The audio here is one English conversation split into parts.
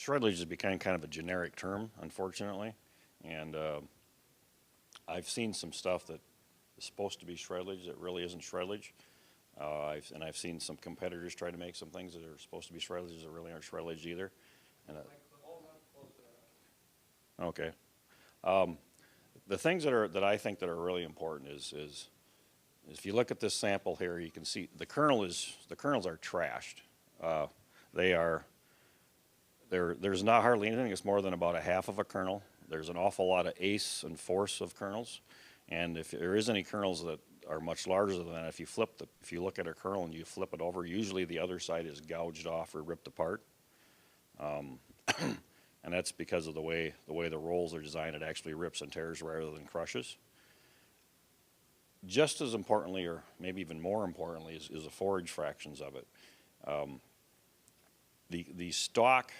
Shredlage has become kind of a generic term, unfortunately, and I've seen some stuff that is supposed to be shredlage that really isn't shredlage. I've seen some competitors try to make some things that are supposed to be shredlage that really aren't shredlage either. And, okay. The things that I think that are really important is if you look at this sample here, you can see the kernels are trashed. There's not hardly anything. It's more than about a half of a kernel. There's an awful lot of ace and force of kernels, and if there is any kernels that are much larger than that, if you look at a kernel and you flip it over, usually the other side is gouged off or ripped apart, and that's because of the way the rolls are designed. It actually rips and tears rather than crushes. Just as importantly, or maybe even more importantly, is the forage fractions of it. The stalk,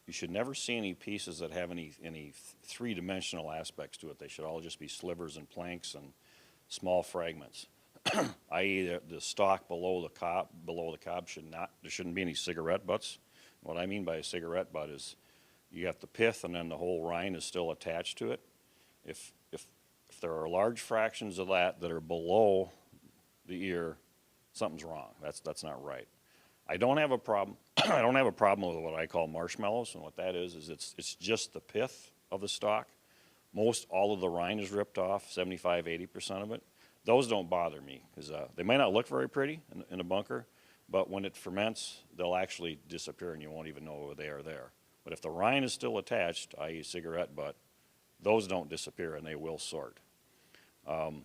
you should never see any pieces that have any three-dimensional aspects to it. They should all just be slivers and planks and small fragments, i.e. the stalk below the cob there shouldn't be any cigarette butts. What I mean by a cigarette butt is you got the pith and then the whole rind is still attached to it. If there are large fractions of that are below the ear, something's wrong. That's not right. I don't have a problem. I don't have a problem with what I call marshmallows, and what that is it's just the pith of the stalk. Most all of the rind is ripped off, 75–80% of it. Those don't bother me because they may not look very pretty in a bunker, but when it ferments, they'll actually disappear and you won't even know they are there. But if the rind is still attached, i.e. cigarette butt, those don't disappear and they will sort. So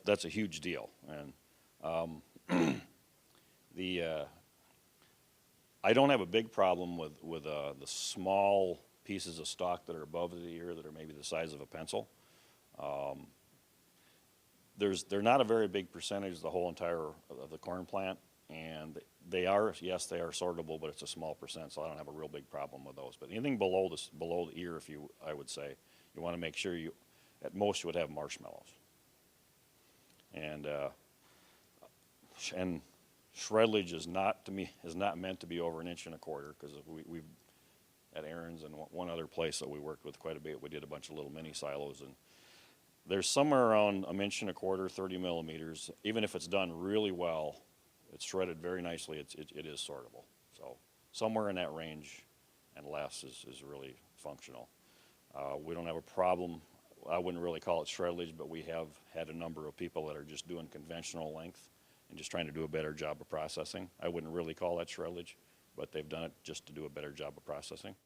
that's a huge deal. And I don't have a big problem with the small pieces of stalk that are above the ear that are maybe the size of a pencil. They're not a very big percentage of the whole entire of the corn plant, and yes, they are sortable, but it's a small percent, so I don't have a real big problem with those. But anything below the ear, I would say, you want to make sure at most you would have marshmallows. And shredlage is not meant to be over 1 1/4 inches, because we've at Aaron's and one other place that we worked with quite a bit, we did a bunch of little mini silos, and there's somewhere around 1 1/4 inches, 30 millimeters. Even if it's done really well, it's shredded very nicely. It is sortable. So somewhere in that range and less is really functional. We don't have a problem. I wouldn't really call it shredlage, but we have had a number of people that are just doing conventional length and just trying to do a better job of processing. I wouldn't really call that shredlage, but they've done it just to do a better job of processing.